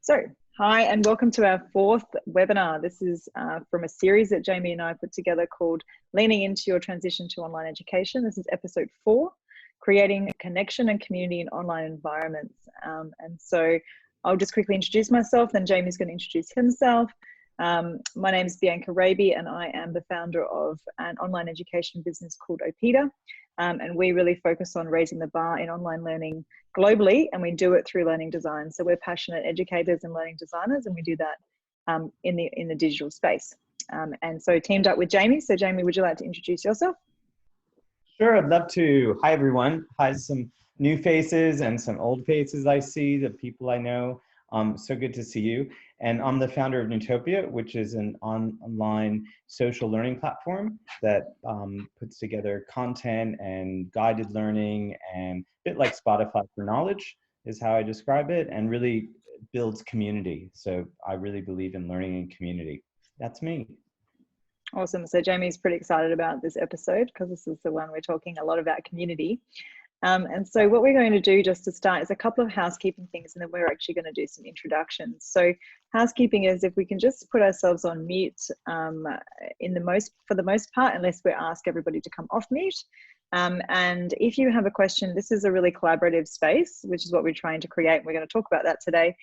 So, hi and welcome to our fourth webinar. This is from a series that Jamie and I put together called Leaning into Your Transition to Online Education. This is episode 4, Creating Connection and Community in Online Environments. And so I'll just quickly introduce myself, then Jamie's going to introduce himself. My name is Bianca Raby and I am the founder of an online education business called Oppida. And we really focus on raising the bar in online learning globally, and we do it through learning design. So we're passionate educators and learning designers, and we do that in the digital space. And so teamed up with Jamie. So Jamie, would you like to introduce yourself? Sure, I'd love to. Hi, everyone. Hi, some new faces and some old faces I see, the people I know. So good to see you. And I'm the founder of Neutopia, which is an online social learning platform that puts together content and guided learning, and a bit like Spotify for knowledge is how I describe it, and really builds community. So I really believe in learning and community. That's me. Awesome. So Jamie's pretty excited about this episode because this is the one we're talking a lot about community. And so what we're going to do just to start is a couple of housekeeping things, and then we're actually going to do some introductions. So housekeeping is if we can just put ourselves on mute for the most part, unless we ask everybody to come off mute. And if you have a question, this is a really collaborative space, which is what we're trying to create. We're going to talk about that today.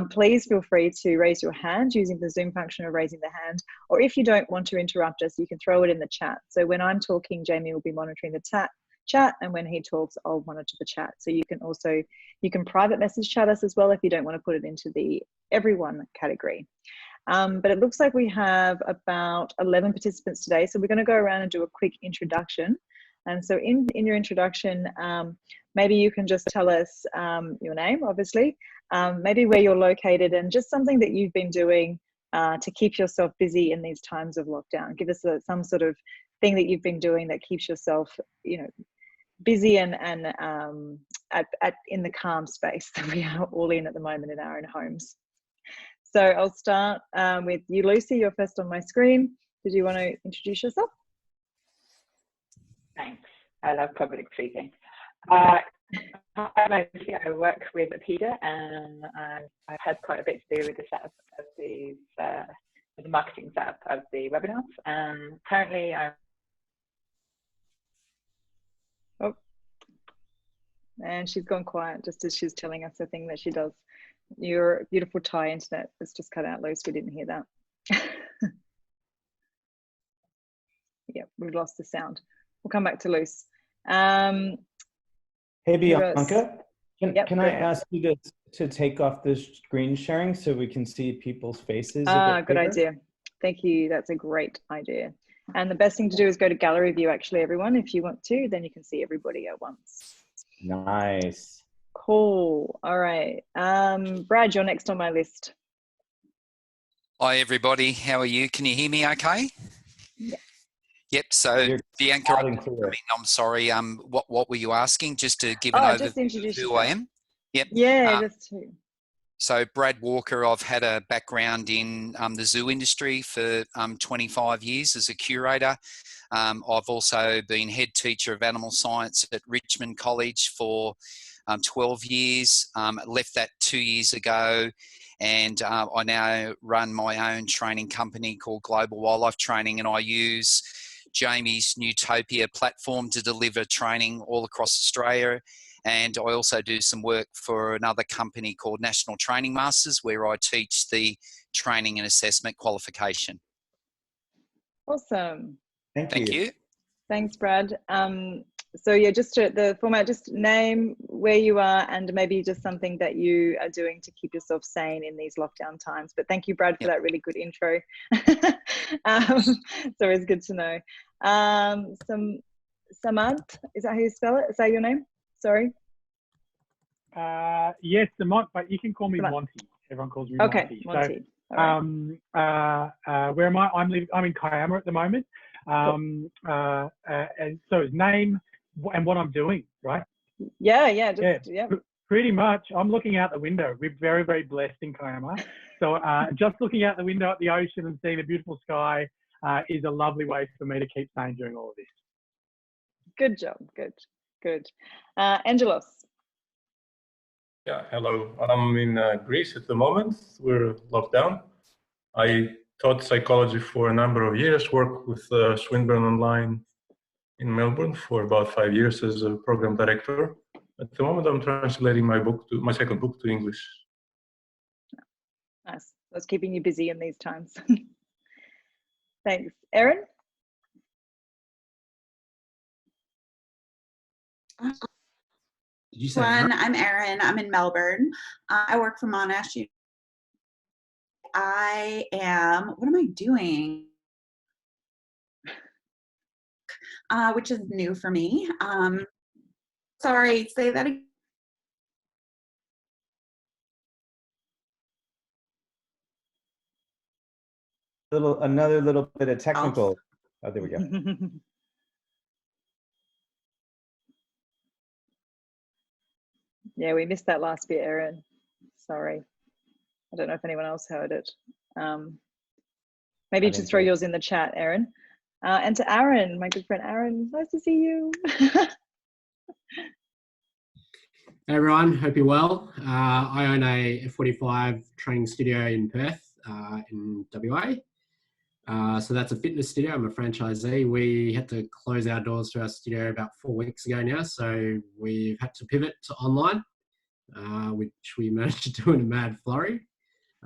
Please feel free to raise your hand using the Zoom function of raising the hand. Or if you don't want to interrupt us, you can throw it in the chat. So when I'm talking, Jamie will be monitoring the chat, and when he talks, I'll monitor the chat. So you can private message chat us as well if you don't want to put it into the everyone category. But it looks like we have about 11 participants today. So we're going to go around and do a quick introduction. And so in your introduction, maybe you can just tell us your name, obviously, maybe where you're located, and just something that you've been doing to keep yourself busy in these times of lockdown. Give us some sort of thing that you've been doing that keeps yourself, busy and in the calm space that we are all in at the moment in our own homes. So I'll start with you, Lucy. You're first on my screen. Did you want to introduce yourself? Thanks. I love public speaking. I'm Lucy. I work with Oppida, and I've had quite a bit to do with the setup of these, the marketing setup of the webinars. Currently, I'm and she's gone quiet just as she's telling us the thing that she does. Your beautiful Thai internet was just cut out, Luce. We didn't hear that. Yeah, we've lost the sound. We'll come back to Luce. Hey, Bianca, can I ask you to take off the screen sharing so we can see people's faces? Good idea. Thank you. That's a great idea. And the best thing to do is go to gallery view, actually, everyone. If you want to, then you can see everybody at once. Nice. Cool. All right. Brad, you're next on my list. Hi, everybody. How are you? Can you hear me okay? Yeah. Yep. So, Bianca, I'm sorry. What were you asking? Just to give an overview of who I am? Yep. Yeah, just too. So, Brad Walker, I've had a background in the zoo industry for 25 years as a curator. I've also been head teacher of animal science at Richmond College for 12 years. Left that 2 years ago, and I now run my own training company called Global Wildlife Training, and I use Jamie's Neutopia platform to deliver training all across Australia. And I also do some work for another company called National Training Masters, where I teach the training and assessment qualification. Awesome. Thank you. Thanks, Brad. So yeah, just the format, just name, where you are, and maybe just something that you are doing to keep yourself sane in these lockdown times. But thank you, Brad, for that really good intro. It's always good to know. Samad, is that how you spell it? Is that your name? Sorry. Yes, but you can call me Monty. Everyone calls me Monty. Okay, Monty. So, where am I? I'm in Kiama at the moment. And so his name and what I'm doing, right? Yeah. Pretty much. I'm looking out the window. We're very, very blessed in Kiama. So just looking out the window at the ocean and seeing a beautiful sky is a lovely way for me to keep sane during all of this. Good job. Good. Angelos. Yeah, hello. I'm in Greece at the moment. We're locked down. I taught psychology for a number of years, worked with Swinburne Online in Melbourne for about 5 years as a program director. At the moment, I'm translating my second book to English. Nice. What's keeping you busy in these times? Thanks. Erin? Did you say I'm Erin. I'm in Melbourne. I work for Monash. I am, what am I doing? Which is new for me. Sorry, say that again. Another little bit of technical. Oh, there we go. Yeah, we missed that last bit, Erin. Sorry. I don't know if anyone else heard it. Maybe just throw yours in the chat, Erin. And to Aaron, my good friend Aaron, nice to see you. Hey everyone, hope you're well. I own a F45 training studio in Perth, in WA. So that's a fitness studio. I'm a franchisee. We had to close our doors to our studio about 4 weeks ago now, so we've had to pivot to online, which we managed to do in a mad flurry.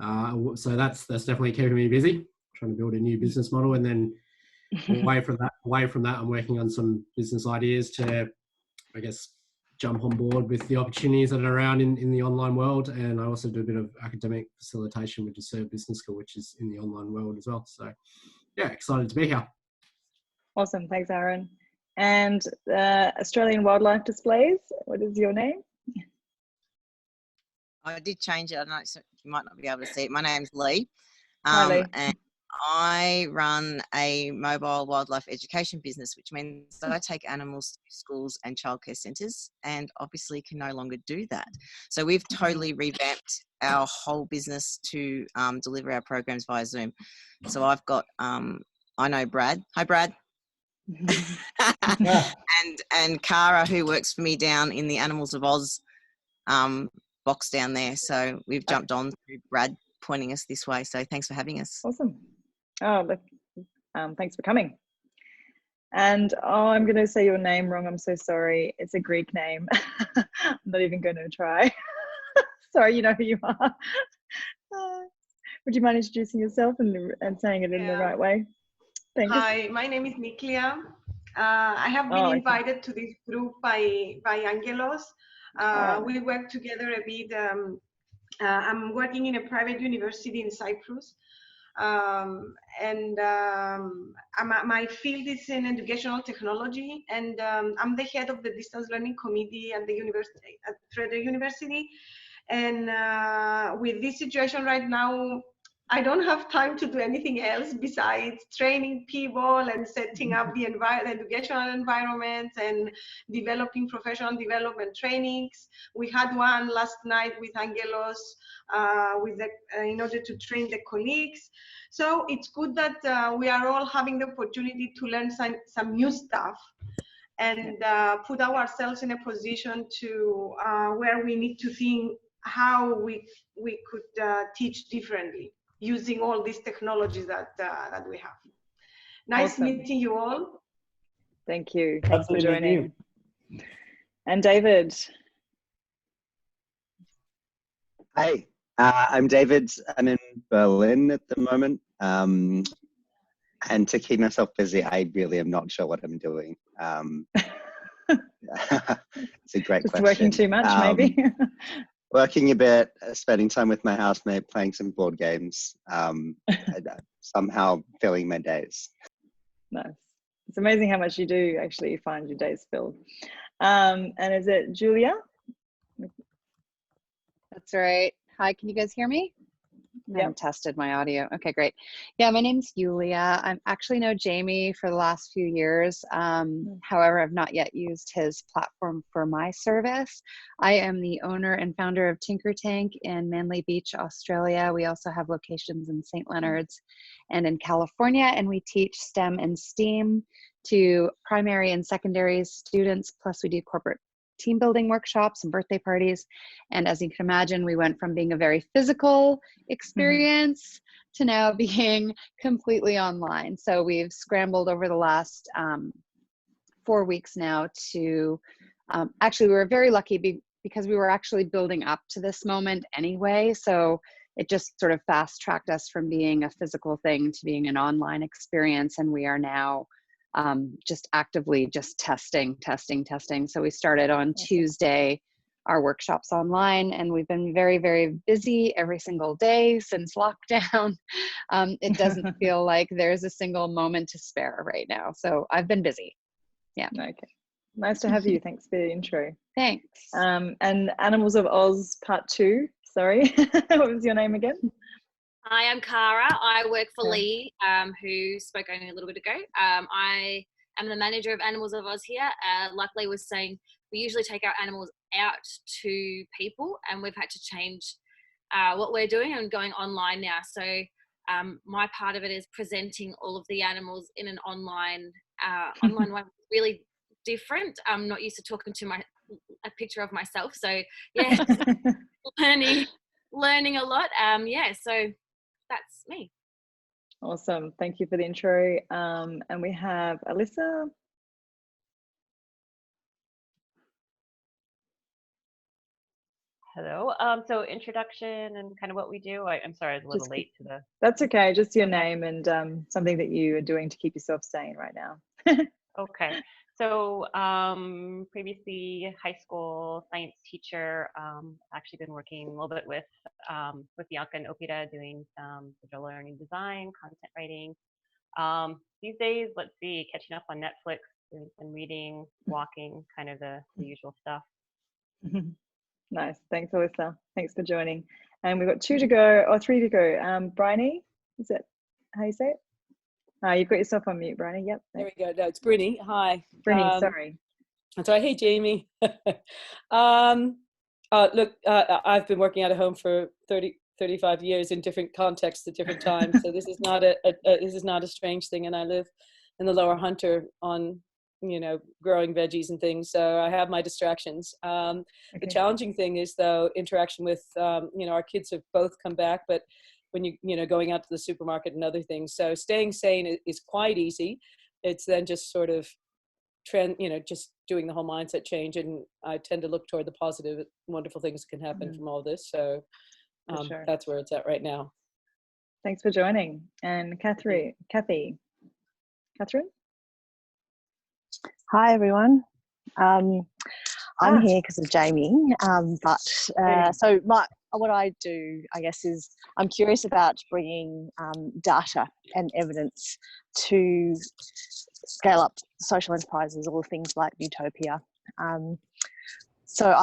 So that's definitely keeping me busy, trying to build a new business model, and then away from that, I'm working on some business ideas to, I guess, jump on board with the opportunities that are around in the online world. And I also do a bit of academic facilitation with the Serve Business School, which is in the online world as well. So yeah, excited to be here. Awesome, thanks Aaron. And Australian Wildlife Displays, what is your name? I did change it. I know you might not be able to see it. My name's Lee. Hi, Lee. And I run a mobile wildlife education business, which means that I take animals to schools and childcare centres, and obviously can no longer do that. So we've totally revamped our whole business to deliver our programs via Zoom. So I've got, I know Brad. Hi, Brad. and Cara, who works for me down in the Animals of Oz box down there. So we've jumped on through Brad pointing us this way. So thanks for having us. Awesome. Oh, look, thanks for coming. And I'm going to say your name wrong. I'm so sorry. It's a Greek name. I'm not even going to try. Sorry, you know who you are. Would you mind introducing yourself and saying it in the right way? Thank you. Hi, my name is Nikki. I have been invited to this group by Angelos. We work together a bit. I'm working in a private university in Cyprus. My field is in educational technology, and I'm the head of the distance learning committee at the university, at Frederick University. And with this situation right now, I don't have time to do anything else besides training people and setting up the educational environment and developing professional development trainings. We had one last night with Angelos in order to train the colleagues. So it's good that we are all having the opportunity to learn some new stuff and put ourselves in a position to where we need to think how we could teach differently, using all these technologies that we have. Nice meeting you all. Thank you. Thanks for joining. And David. Hi, I'm David. I'm in Berlin at the moment. And to keep myself busy, I really am not sure what I'm doing. It's a great question. Just working too much, maybe? Working a bit, spending time with my housemate, playing some board games, somehow filling my days. Nice. It's amazing how much you do actually find your days filled. And is it Julia? That's right. Hi, can you guys hear me? I haven't tested my audio. Okay, great. Yeah, my name's Yulia. I actually know Jamie for the last few years. However, I've not yet used his platform for my service. I am the owner and founder of Tinker Tank in Manly Beach, Australia. We also have locations in St. Leonard's and in California, and we teach STEM and STEAM to primary and secondary students, plus we do corporate team building workshops and birthday parties. And as you can imagine, we went from being a very physical experience to now being completely online. So we've scrambled over the last 4 weeks now to, actually we were very lucky because we were actually building up to this moment anyway. So it just sort of fast tracked us from being a physical thing to being an online experience. And we are now just actively just testing. So we started on Tuesday, our workshops online, and we've been very, very busy every single day since lockdown. It doesn't feel like there's a single moment to spare right now. So I've been busy. Yeah. Okay. Nice to have you. Thanks for the intro. Thanks. And Animals of Oz Part 2. Sorry. What was your name again? Hi, I'm Cara. I work for Lee, who spoke only a little bit ago. I am the manager of Animals of Oz here. Like Lee was saying, we usually take our animals out to people, and we've had to change what we're doing and going online now. So my part of it is presenting all of the animals in an online way. Really different. I'm not used to talking to a picture of myself. So yeah, learning a lot. So that's me. Awesome. Thank you for the intro. And we have Alyssa. Hello. So introduction and kind of what we do. I'm sorry, I was a little late to the. That's okay. Just your name and something that you are doing to keep yourself sane right now. Okay. So previously high school science teacher. Actually been working a little bit with Bianca and Oppida doing some digital learning design, content writing. These days, let's see, catching up on Netflix, doing some reading, walking, kind of the usual stuff. Nice. Thanks, Alyssa. Thanks for joining. And we've got 2 to go, or 3 to go. Briony, is that how you say it? You've got yourself on mute, Briony. Yep. There we go. No, it's Briony. Hi. Briony, sorry. That's right. Hey, Jamie. Look, I've been working out of home for 35 years in different contexts at different times. So this is not a strange thing. And I live in the Lower Hunter on, growing veggies and things. So I have my distractions. The challenging thing is, though, interaction with, our kids have both come back, but when going out to the supermarket and other things. So staying sane is quite easy. It's then just sort of just doing the whole mindset change. And I tend to look toward the positive, wonderful things that can happen from all this. So Sure. That's where it's at right now. Thanks for joining. And Catherine. Hi, everyone. I'm here because of Jamie, so what I do, I guess, is I'm curious about bringing data and evidence to scale up social enterprises, all things like Neutopia. So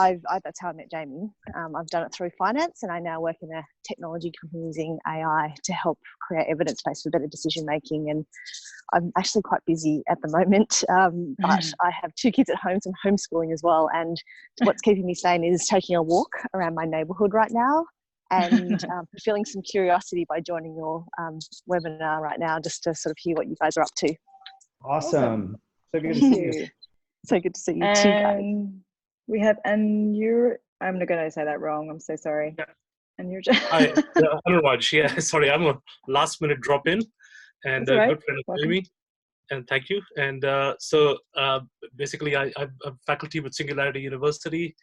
that's how I met Jamie. I've done it through finance, and I now work in a technology company using AI to help create evidence base for better decision making. And I'm actually quite busy at the moment, but I have 2 kids at home, so I'm homeschooling as well. And what's keeping me sane is taking a walk around my neighbourhood right now, and feeling some curiosity by joining your webinar right now, just to sort of hear what you guys are up to. Awesome. So good to see you. So good to see you too, guys. We have, I'm not going to say that wrong. I'm so sorry. Yeah. And you're Hi, Anuraj. Yeah, sorry, I'm a last minute drop in, and a good friend of Jamie. And thank you. And basically, I'm faculty with Singularity University,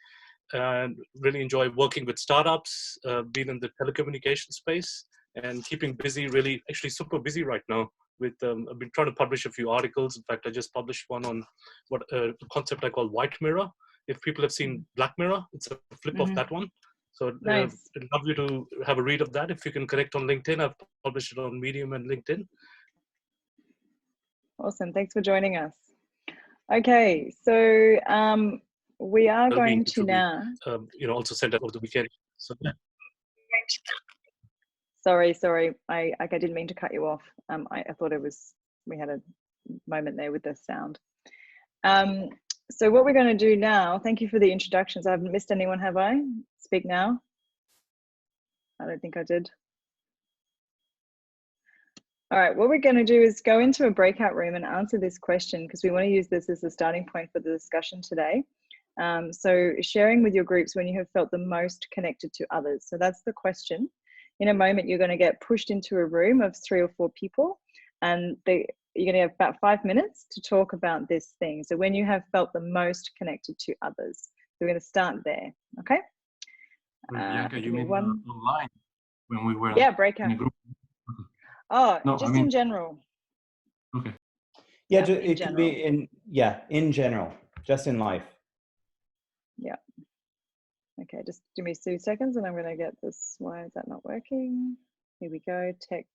and really enjoy working with startups, being in the telecommunication space, and keeping busy. Really, actually, super busy right now. With I've been trying to publish a few articles. In fact, I just published one on what a concept I call white mirror. If people have seen Black Mirror, it's a flip of that one. So nice. I'd love you to have a read of that. If you can connect on LinkedIn, I've published it on Medium and LinkedIn. Awesome. Thanks for joining us. Okay, so we are going to now. Also send it over the weekend. So yeah. Sorry. I didn't mean to cut you off. I thought we had a moment there with the sound. So what we're going to do now, thank you for the introductions. I haven't missed anyone, have I? Speak now. I don't think I did. All right, what we're going to do is go into a breakout room and answer this question, because we want to use this as a starting point for the discussion today. So sharing with your groups when you have felt the most connected to others. So that's the question. In a moment, you're going to get pushed into a room of 3 or 4 people, and you're going to have about 5 minutes to talk about this thing. So when you have felt the most connected to others, we're going to start there. Okay. Bianca, you mean online when we were breakout. in a group? Okay. Oh, no, just in general. Okay. Yeah, it could be in general, just in life. Yeah. Okay, just give me 2 seconds and I'm going to get this. Why is that not working? Here we go. Tech.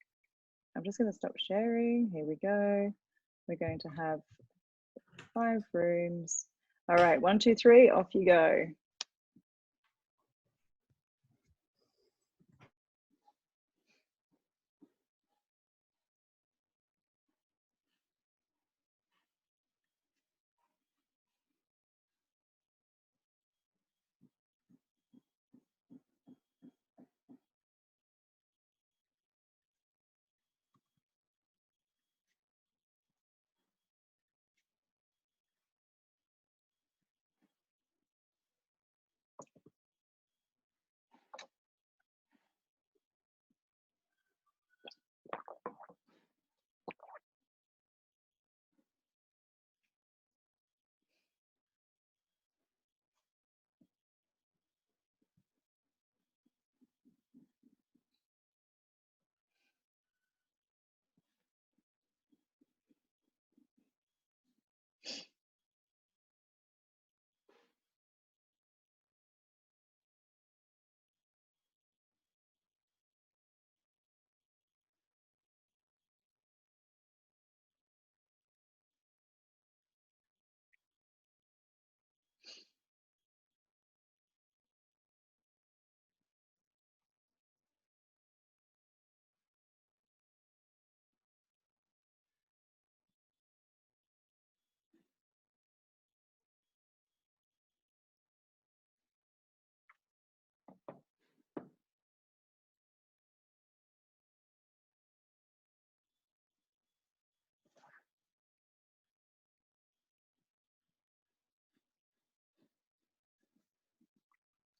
I'm just going to stop sharing. Here we go. We're going to have 5 rooms. All right, 1, 2, 3, off you go.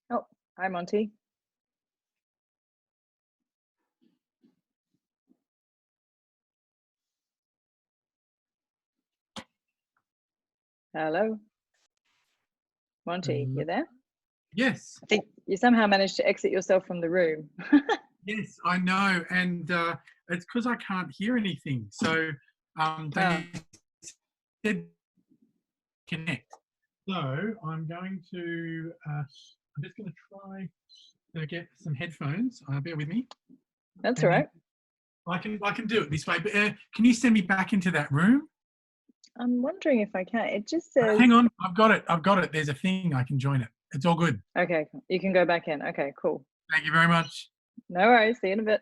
Oh, hi, Monty. Hello. Monty, you there? Yes. I think you somehow managed to exit yourself from the room. Yes, I know. And it's because I can't hear anything. So they said connect. So I'm going to, I'm just going to try to get some headphones. Bear with me. That's all right. I can do it this way. But can you send me back into that room? I'm wondering if I can. It just says. Hang on, I've got it. There's a thing I can join it. It's all good. Okay, you can go back in. Okay, cool. Thank you very much. No worries. See you in a bit.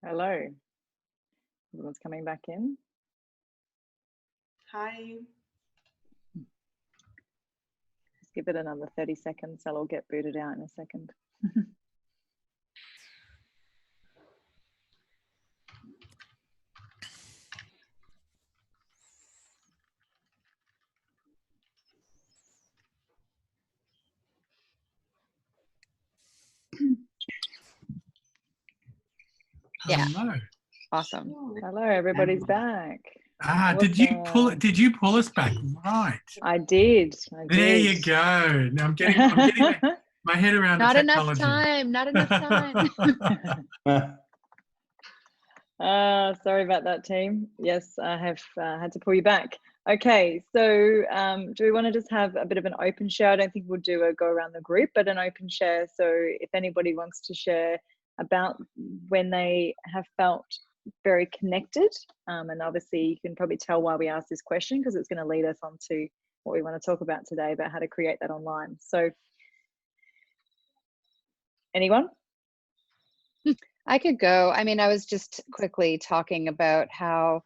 Hello. Everyone's coming back in. Hi. Just give it another 30 seconds. They'll all get booted out in a second. Yeah. Hello. Awesome. Hello, everybody's back. Ah, Awesome. did you pull us back? Right. I did. There you go. Now I'm getting my head around Not the enough technology. time. Not enough time. Sorry about that, team. Yes, I have had to pull you back. Okay, so do we want to just have a bit of an open share? I don't think we'll do a go around the group, but an open share. So if anybody wants to share about when they have felt very connected, and obviously you can probably tell why we asked this question, because it's going to lead us on to what we want to talk about today, about how to create that online. So anyone? I could go. I mean, I was just quickly talking about how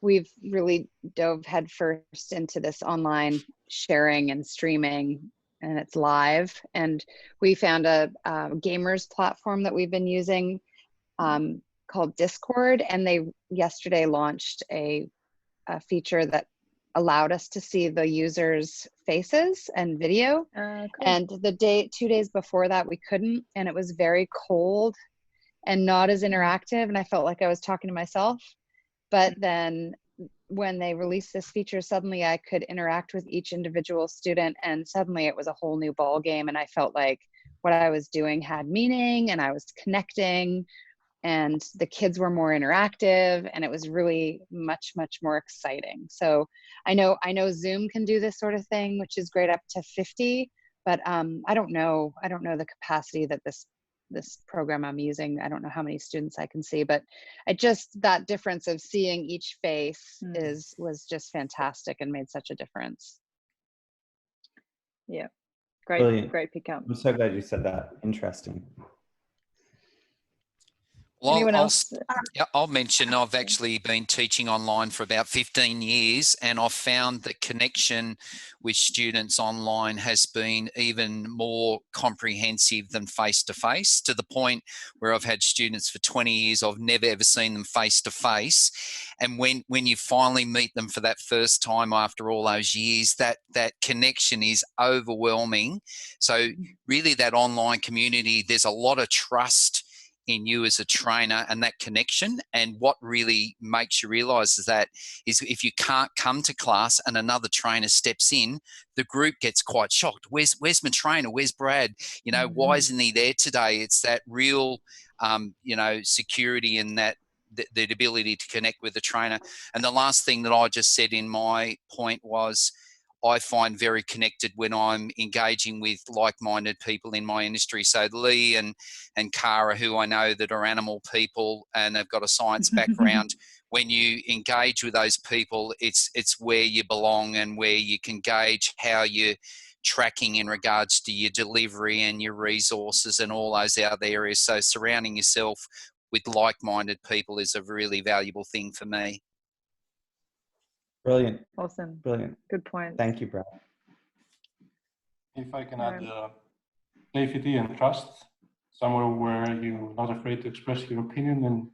we've really dove headfirst into this online sharing and streaming, and it's live. And we found a gamers platform that we've been using called Discord, and they yesterday launched a feature that allowed us to see the users' faces and video. Cool. And 2 days before that, we couldn't, and it was very cold and not as interactive, and I felt like I was talking to myself. But then when they released this feature, suddenly I could interact with each individual student, and suddenly it was a whole new ball game, and I felt like what I was doing had meaning, and I was connecting, and the kids were more interactive, and it was really much more exciting. So I know Zoom can do this sort of thing, which is great, up to 50, but I don't know the capacity that this program I'm using. I don't know how many students I can see, but that difference of seeing each face was just fantastic and made such a difference. Yeah, great. Brilliant. Great pickup. I'm so glad you said that. Interesting. Well, I'll mention I've actually been teaching online for about 15 years, and I've found that connection with students online has been even more comprehensive than face-to-face, to the point where I've had students for 20 years, I've never ever seen them face-to-face. And when you finally meet them for that first time after all those years, that connection is overwhelming. So really that online community, there's a lot of trust in you as a trainer and that connection. And what really makes you realize is if you can't come to class and another trainer steps in, the group gets quite shocked. Where's my trainer? Where's Brad? Why isn't he there today? It's that real, security and that the ability to connect with the trainer. And the last thing that I just said in my point was, I find very connected when I'm engaging with like-minded people in my industry. So Lee and Cara, who I know that are animal people and have got a science background, when you engage with those people, it's where you belong and where you can gauge how you're tracking in regards to your delivery and your resources and all those other areas. So surrounding yourself with like-minded people is a really valuable thing for me. Brilliant. Awesome. Brilliant. Good point. Thank you, Brad. If I can add safety and trust, somewhere where you're not afraid to express your opinion and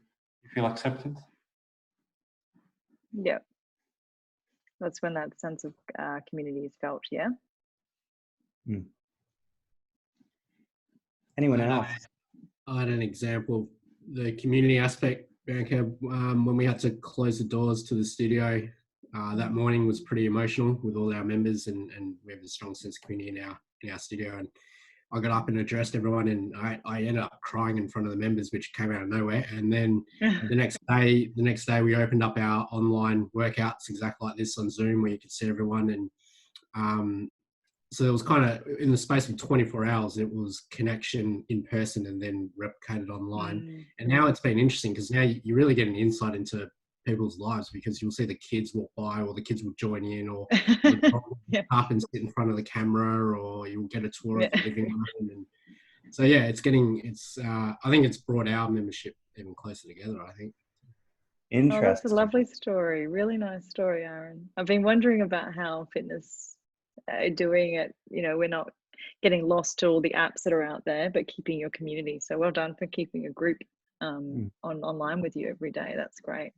you feel accepted. Yeah. That's when that sense of community is felt, yeah? Anyone else? I had an example, the community aspect, Bianca, when we had to close the doors to the studio, that morning was pretty emotional with all our members, and we have a strong sense of community in our studio. And I got up and addressed everyone, and I ended up crying in front of the members, which came out of nowhere. And then the next day we opened up our online workouts exactly like this on Zoom, where you could see everyone. And so it was kind of, in the space of 24 hours, it was connection in person and then replicated online. And now it's been interesting, because now you really get an insight into people's lives, because you'll see the kids walk by, or the kids will join in, or up and sit in front of the camera, or you'll get a tour of the living room. And so yeah, I think it's brought our membership even closer together, I think. Oh, that's a lovely story. Really nice story, Aaron. I've been wondering about how fitness doing it. You know, we're not getting lost to all the apps that are out there, but keeping your community. So well done for keeping a group online with you every day. That's great.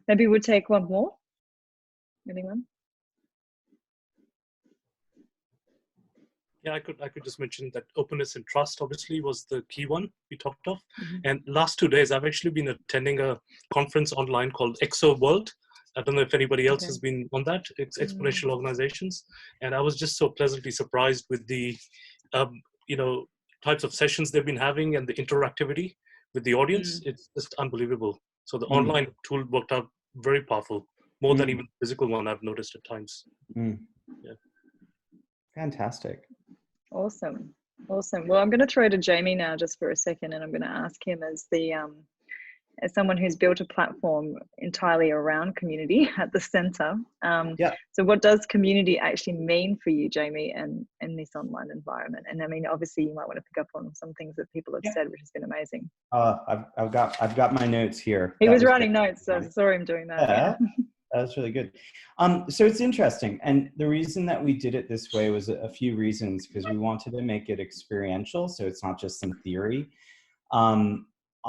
Maybe we'll take one more. Anyone? Yeah, I could just mention that openness and trust obviously was the key one we talked of. And last 2 days, I've actually been attending a conference online called Exo World. I don't know if anybody else has been on that. It's exponential organizations. And I was just so pleasantly surprised with the, types of sessions they've been having and the interactivity with the audience. It's just unbelievable. So the online tool worked out very powerful, more than even the physical one I've noticed at times. Yeah. Fantastic. Awesome. Awesome. Well, I'm going to throw to Jamie now just for a second, and I'm going to ask him as someone who's built a platform entirely around community at the center. So what does community actually mean for you, Jamie, and in this online environment? And I mean, obviously you might want to pick up on some things that people have said, which has been amazing. I've got my notes here. He was writing notes, so I saw him doing that. Yeah. That was really good. So it's interesting. And the reason that we did it this way was a few reasons, because we wanted to make it experiential. So it's not just some theory.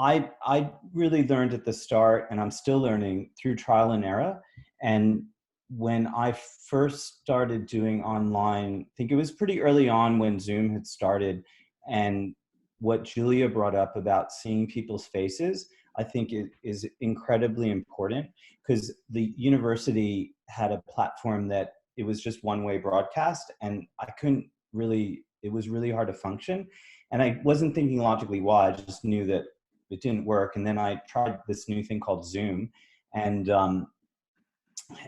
I really learned at the start, and I'm still learning through trial and error. And when I first started doing online, I think it was pretty early on when Zoom had started, and what Julia brought up about seeing people's faces, I think it is incredibly important, because the university had a platform that it was just one-way broadcast, and it was really hard to function. And I wasn't thinking logically why, I just knew that it didn't work. And then I tried this new thing called Zoom, and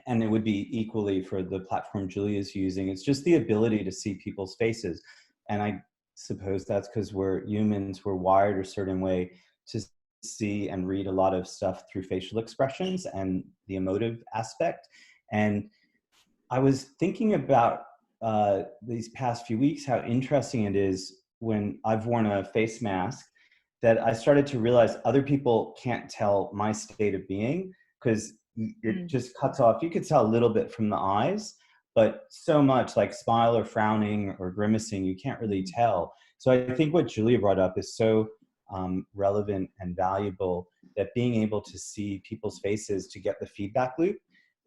it would be equally for the platform Julia's using. It's just the ability to see people's faces. And I suppose that's because we're humans, we're wired a certain way to see and read a lot of stuff through facial expressions and the emotive aspect. And I was thinking about these past few weeks, how interesting it is when I've worn a face mask, that I started to realize other people can't tell my state of being, because it just cuts off. You could tell a little bit from the eyes, but so much like smile or frowning or grimacing, you can't really tell. So I think what Julia brought up is so relevant and valuable, that being able to see people's faces to get the feedback loop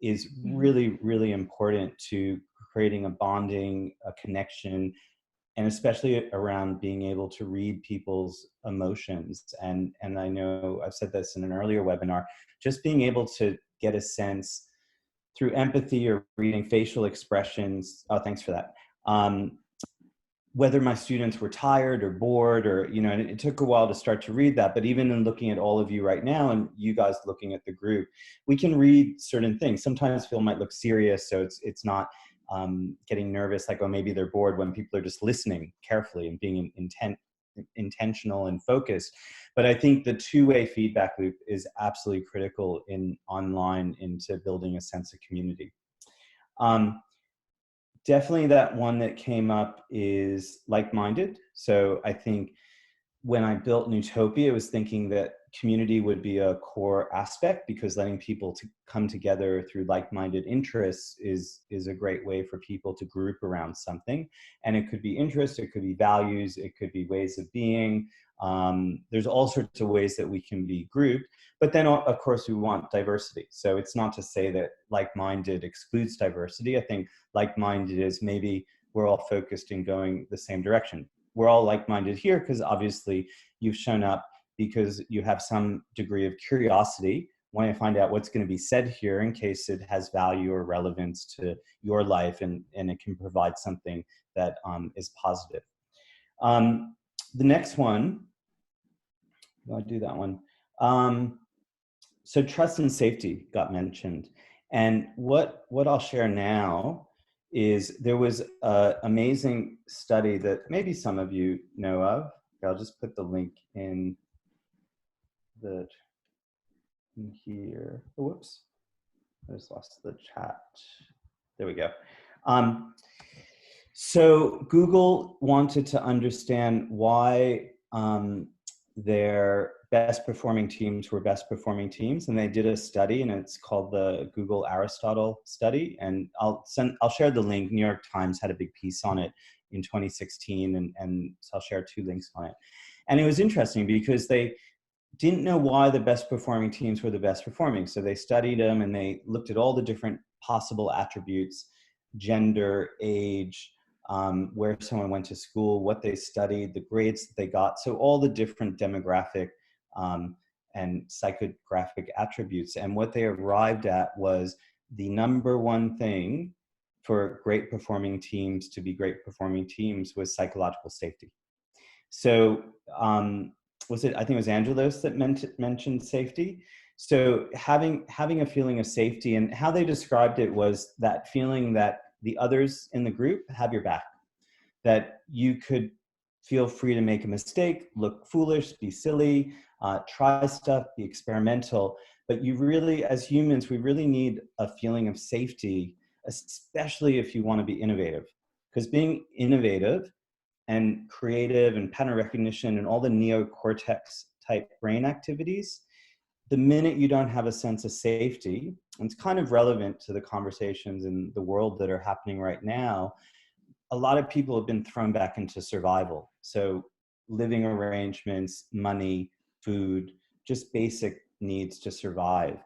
is really, really important to creating a bonding, a connection, and especially around being able to read people's emotions. And I know I've said this in an earlier webinar, just being able to get a sense through empathy or reading facial expressions. Oh, thanks for that. Whether my students were tired or bored, or, and it took a while to start to read that, but even in looking at all of you right now and you guys looking at the group, we can read certain things. Sometimes Phil might look serious, so it's not getting nervous, like, oh, maybe they're bored, when people are just listening carefully and being intentional and focused. But I think the two-way feedback loop is absolutely critical in online into building a sense of community. Definitely that one that came up is like-minded. So I think when I built Neutopia, I was thinking that community would be a core aspect, because letting people come together through like-minded interests is a great way for people to group around something. And it could be interests, it could be values, it could be ways of being. There's all sorts of ways that we can be grouped. But then, of course, we want diversity. So it's not to say that like-minded excludes diversity. I think like-minded is maybe we're all focused in going the same direction. We're all like-minded here because obviously you've shown up because you have some degree of curiosity, wanting to find out what's going to be said here in case it has value or relevance to your life, and it can provide something that is positive. The next one, I'll do that one. So trust and safety got mentioned. And what I'll share now is there was an amazing study that maybe some of you know of. I'll just put the link in here. Oh, whoops, I just lost the chat. There we go. So Google wanted to understand why their best performing teams were best performing teams, and they did a study, and it's called the Google Aristotle study. And I'll share the link. New York Times had a big piece on it in 2016, and so I'll share 2 links on it. And it was interesting because they didn't know why the best performing teams were the best performing. So they studied them and they looked at all the different possible attributes: gender, age, where someone went to school, what they studied, the grades that they got. So all the different demographic and psychographic attributes. And what they arrived at was the number one thing for great performing teams to be great performing teams was psychological safety. So I think it was Angelos that mentioned safety. So having a feeling of safety, and how they described it was that feeling that the others in the group have your back, that you could feel free to make a mistake, look foolish, be silly, try stuff, be experimental. But you really, as humans, we really need a feeling of safety, especially if you want to be innovative. Because being innovative and creative and pattern recognition and all the neocortex type brain activities, the minute you don't have a sense of safety, and it's kind of relevant to the conversations in the world that are happening right now, a lot of people have been thrown back into survival. So living arrangements, money, food, just basic needs to survive.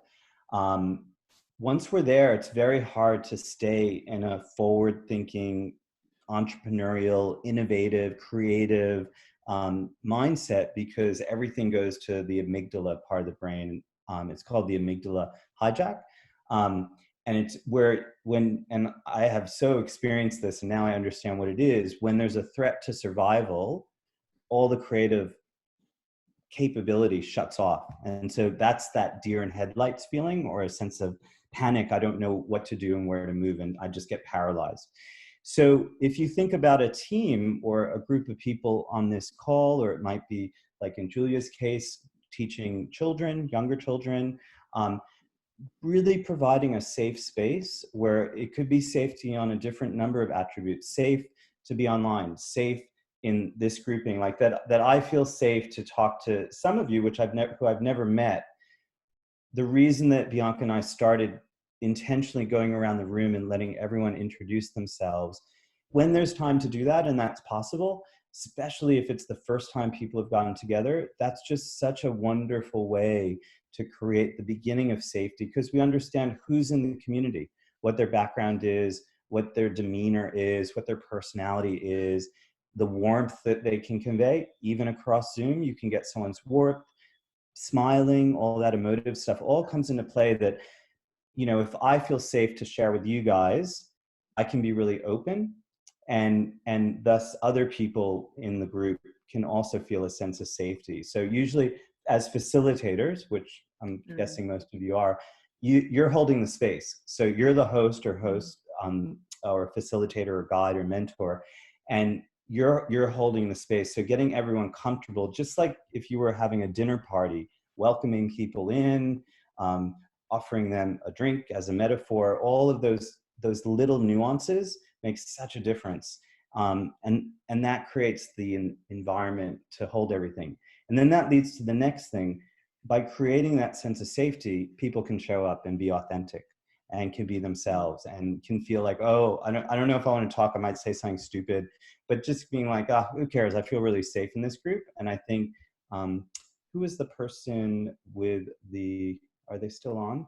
Once we're there, it's very hard to stay in a forward-thinking, entrepreneurial, innovative, creative mindset, because everything goes to the amygdala part of the brain. It's called the amygdala hijack. And it's where, and I have so experienced this, and now I understand what it is, when there's a threat to survival, all the creative capability shuts off. And so that's that deer in headlights feeling, or a sense of panic. I don't know what to do and where to move, and I just get paralyzed. So if you think about a team or a group of people on this call, or it might be like in Julia's case, teaching children, younger children, really providing a safe space where it could be safety on a different number of attributes: safe to be online, safe in this grouping, like that I feel safe to talk to some of you, who I've never met. The reason that Bianca and I started intentionally going around the room and letting everyone introduce themselves, when there's time to do that, and that's possible, especially if it's the first time people have gotten together, that's just such a wonderful way to create the beginning of safety, because we understand who's in the community, what their background is, what their demeanor is, what their personality is, the warmth that they can convey. Even across Zoom, you can get someone's warmth, smiling, all that emotive stuff all comes into play. That, you know, if I feel safe to share with you guys, I can be really open, and thus other people in the group can also feel a sense of safety. So usually as facilitators, which I'm guessing most of you are, you're holding the space. So you're the host or facilitator or guide or mentor, and you're holding the space. So getting everyone comfortable, just like if you were having a dinner party, welcoming people in, offering them a drink as a metaphor, all of those little nuances makes such a difference. And that creates the environment to hold everything. And then that leads to the next thing. By creating that sense of safety, people can show up and be authentic and can be themselves and can feel like, oh, I don't know if I want to talk, I might say something stupid, but just being like, oh, who cares? I feel really safe in this group. And I think, who is the person with are they still on?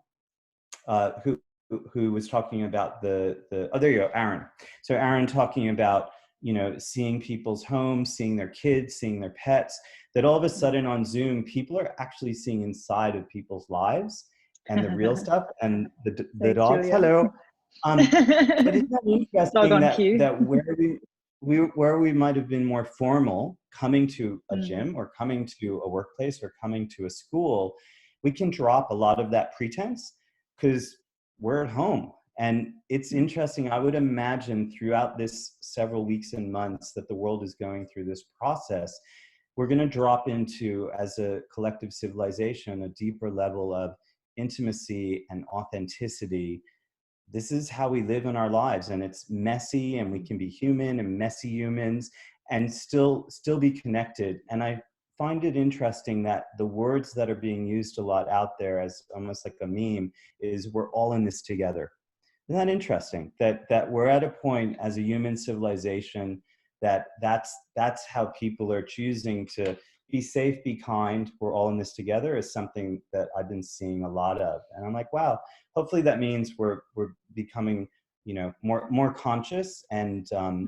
Who was talking about oh, there you go, Aaron. So Aaron talking about, you know, seeing people's homes, seeing their kids, seeing their pets, that all of a sudden on Zoom, people are actually seeing inside of people's lives and the real stuff, and the dogs. Julia. Hello. But isn't that interesting that where we might have been more formal, coming to a gym or coming to a workplace or coming to a school, we can drop a lot of that pretense because we're at home. And it's interesting, I would imagine throughout this several weeks and months that the world is going through this process, we're going to drop into, as a collective civilization, a deeper level of intimacy and authenticity. This is how we live in our lives, and it's messy, and we can be human and messy humans and still be connected. And I find it interesting that the words that are being used a lot out there as almost like a meme is we're all in this together. Isn't that interesting? That we're at a point as a human civilization that's how people are choosing to be safe, be kind, we're all in this together is something that I've been seeing a lot of. And I'm like, wow, hopefully that means we're becoming, you know, more conscious and a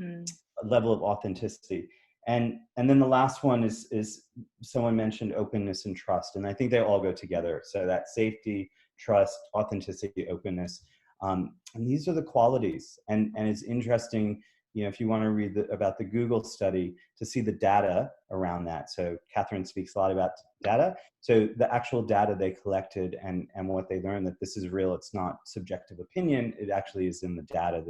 level of authenticity. And then the last one is someone mentioned openness and trust. And I think they all go together. So that safety, trust, authenticity, openness. And these are the qualities. And it's interesting, you know, if you want to read about the Google study to see the data around that. So Catherine speaks a lot about data. So the actual data they collected and what they learned that this is real, it's not subjective opinion, it actually is in the data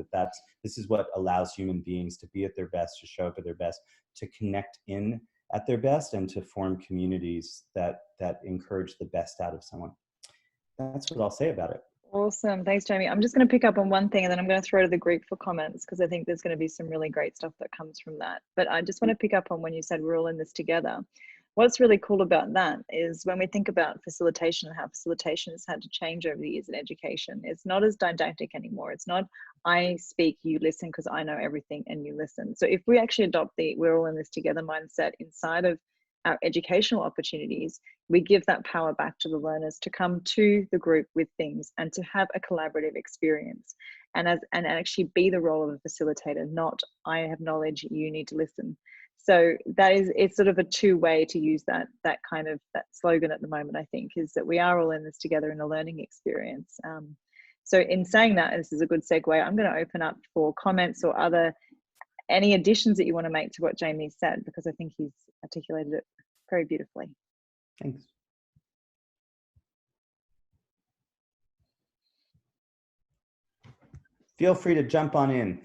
this is what allows human beings to be at their best, to show up at their best, to connect in at their best, and to form communities that encourage the best out of someone. That's what I'll say about it. Awesome. Thanks, Jamie. I'm just going to pick up on one thing and then I'm going to throw to the group for comments because I think there's going to be some really great stuff that comes from that. But I just want to pick up on when you said we're all in this together. What's really cool about that is when we think about facilitation and how facilitation has had to change over the years in education, it's not as didactic anymore. It's not I speak, you listen because I know everything and you listen. So if we actually adopt the we're all in this together mindset inside of our educational opportunities, we give that power back to the learners to come to the group with things and to have a collaborative experience and actually be the role of a facilitator, not I have knowledge, you need to listen. So it's sort of a two-way to use that slogan at the moment, I think, is that we are all in this together in a learning experience. So in saying that, this is a good segue, I'm going to open up for comments or any additions that you want to make to what Jamie said, because I think he's articulated it very beautifully. Thanks. Feel free to jump on in.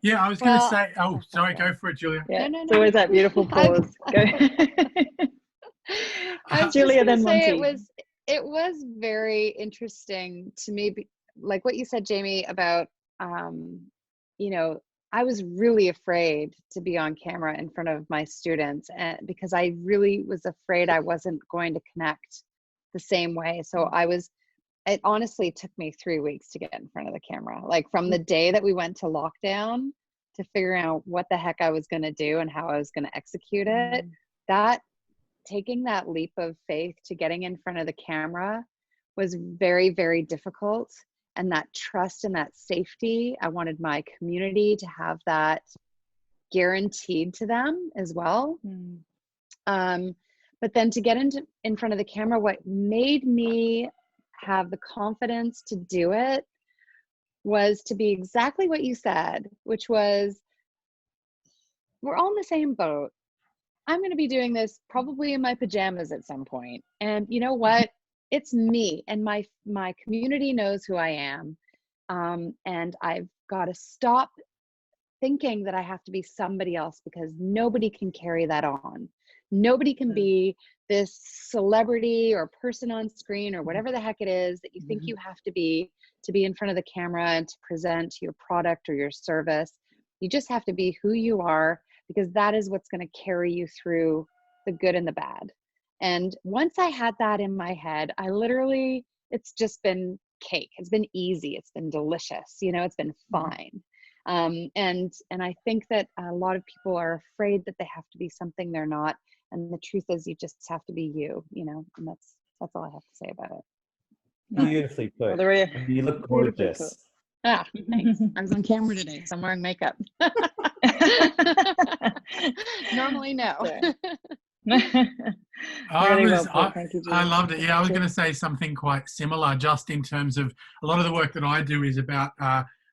Yeah, I was going to say, oh, sorry, go for it, Julia. Yeah, no. It's always that beautiful pause. Go. Julia, then Monty. It was very interesting to me, like what you said, Jamie, about, you know, I was really afraid to be on camera in front of my students, and because I really was afraid I wasn't going to connect the same way. So it honestly took me 3 weeks to get in front of the camera. Like from the day that we went to lockdown to figuring out what the heck I was going to do and how I was going to execute it, that taking that leap of faith to getting in front of the camera was very, very difficult. And that trust and that safety, I wanted my community to have that guaranteed to them as well. But then to get in front of the camera, what made me have the confidence to do it was to be exactly what you said, which was, we're all in the same boat. I'm going to be doing this probably in my pajamas at some point. And you know what? It's me, and my community knows who I am. And I've got to stop thinking that I have to be somebody else, because nobody can carry that on. Nobody can be this celebrity or person on screen or whatever the heck it is that you think you have to be in front of the camera and to present your product or your service. You just have to be who you are, because that is what's going to carry you through the good and the bad. And once I had that in my head, it's just been cake. It's been easy. It's been delicious. You know, it's been fine. And I think that a lot of people are afraid that they have to be something they're not. And the truth is, you just have to be you, you know, and that's all I have to say about it. Beautifully put. You look gorgeous. Ah, thanks. I was on camera today, so I'm wearing makeup. Normally, no. I loved it. Yeah, I was going to say something quite similar, just in terms of a lot of the work that I do is about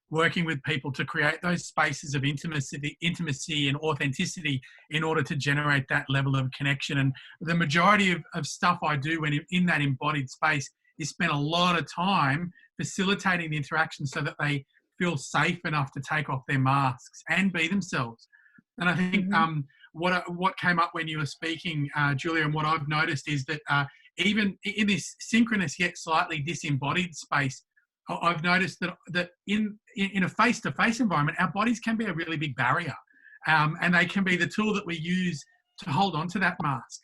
working with people to create those spaces of intimacy and authenticity in order to generate that level of connection. And the majority of stuff I do when in that embodied space is spend a lot of time facilitating the interaction so that they feel safe enough to take off their masks and be themselves. And I think what came up when you were speaking, Julia, and what I've noticed is that even in this synchronous yet slightly disembodied space, I've noticed that in a face-to-face environment, our bodies can be a really big barrier, and they can be the tool that we use to hold on to that mask.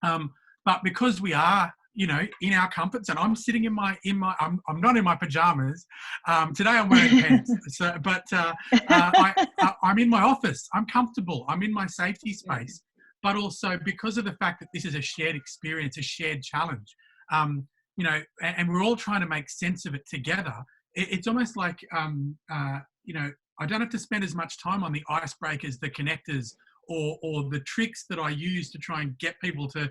But because we are, you know, in our comforts, and I'm sitting I'm not in my pajamas. Today I'm wearing pants. So, but I'm in my office. I'm comfortable. I'm in my safety space. But also because of the fact that this is a shared experience, a shared challenge, you know, and we're all trying to make sense of it together. It's almost like, you know, I don't have to spend as much time on the icebreakers, the connectors, or the tricks that I use to try and get people to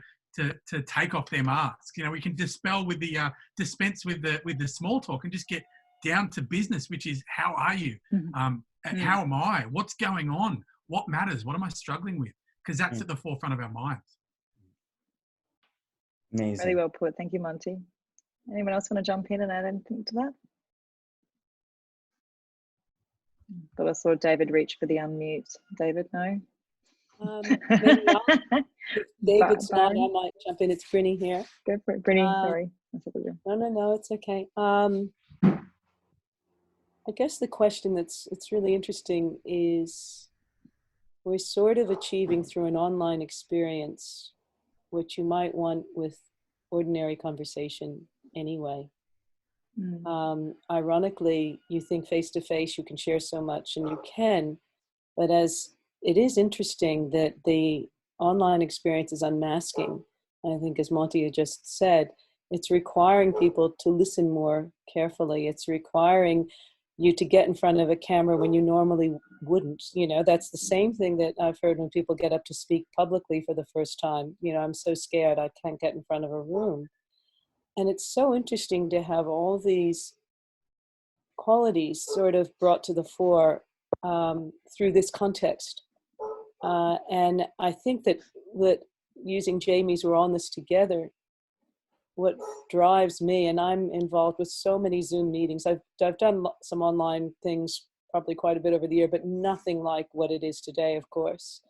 take off their masks. You know, we can dispense with the small talk and just get down to business, which is, how are you? How am I? What's going on? What matters? What am I struggling with? Because that's at the forefront of our minds. Amazing. Really well put. Thank you, Monty. Anyone else want to jump in and add anything to that? Thought I saw David reach for the unmute. David, no? Maybe not. If David's not, I might jump in. It's Briony here. Go for it, Briony. Sorry. No, it's okay. I guess the question it's really interesting is, we're sort of achieving through an online experience what you might want with ordinary conversation anyway. Ironically, you think face-to-face you can share so much, and you can, but as it is interesting that the online experience is unmasking. And I think, as Monty had just said, it's requiring people to listen more carefully. It's requiring you to get in front of a camera when you normally wouldn't. You know, that's the same thing that I've heard when people get up to speak publicly for the first time. You know, I'm so scared I can't get in front of a room. And it's so interesting to have all these qualities sort of brought to the fore through this context. And I think that using Jamie's "we're on this together," what drives me, and I'm involved with so many Zoom meetings. I've done some online things probably quite a bit over the year, but nothing like what it is today, of course.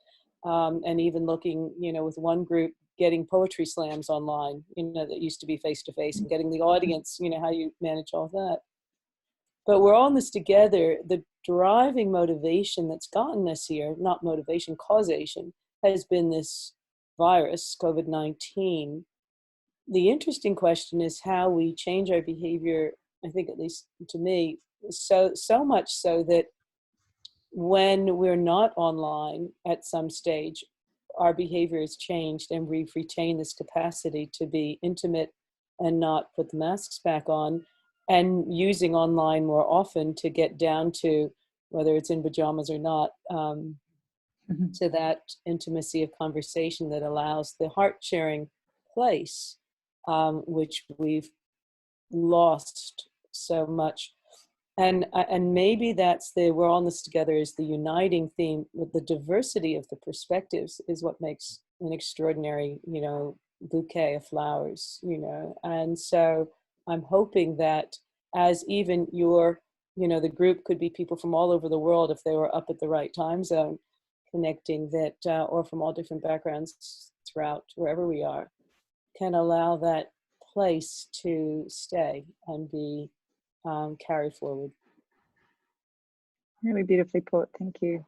And even looking, you know, with one group, getting poetry slams online, you know, that used to be face-to-face, and getting the audience, you know, how you manage all that. But we're all in this together. The driving motivation that's gotten us here, not motivation, causation, has been this virus, COVID-19. The interesting question is how we change our behavior, I think, at least to me, so much so that when we're not online at some stage, our behavior has changed, and we've retained this capacity to be intimate and not put the masks back on, and using online more often to get down to, whether it's in pajamas or not, to that intimacy of conversation that allows the heart-sharing place, which we've lost so much. And maybe that's we're all in this together is the uniting theme. With the diversity of the perspectives is what makes an extraordinary, you know, bouquet of flowers, you know. And so I'm hoping that as even your, you know, the group could be people from all over the world if they were up at the right time zone, connecting that, or from all different backgrounds throughout wherever we are, can allow that place to stay and be carried forward. Really beautifully put. Thank you.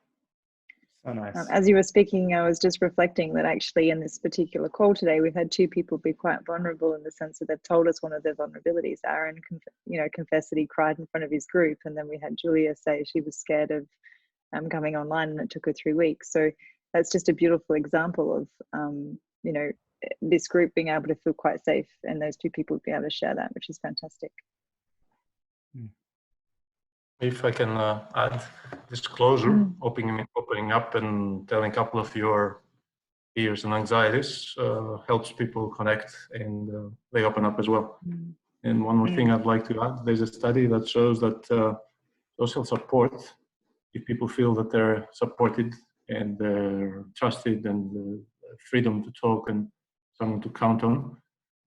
So nice. As you were speaking, I was just reflecting that actually in this particular call today, we've had two people be quite vulnerable in the sense that they've told us one of their vulnerabilities. Aaron, you know, confessed that he cried in front of his group, and then we had Julia say she was scared of coming online, and it took her 3 weeks. So that's just a beautiful example of, you know, this group being able to feel quite safe, and those two people being able to share that, which is fantastic. If I can add disclosure, opening up and telling a couple of your fears and anxieties helps people connect, and they open up as well. And one more thing I'd like to add, there's a study that shows that social support, if people feel that they're supported and they're trusted and freedom to talk and someone to count on,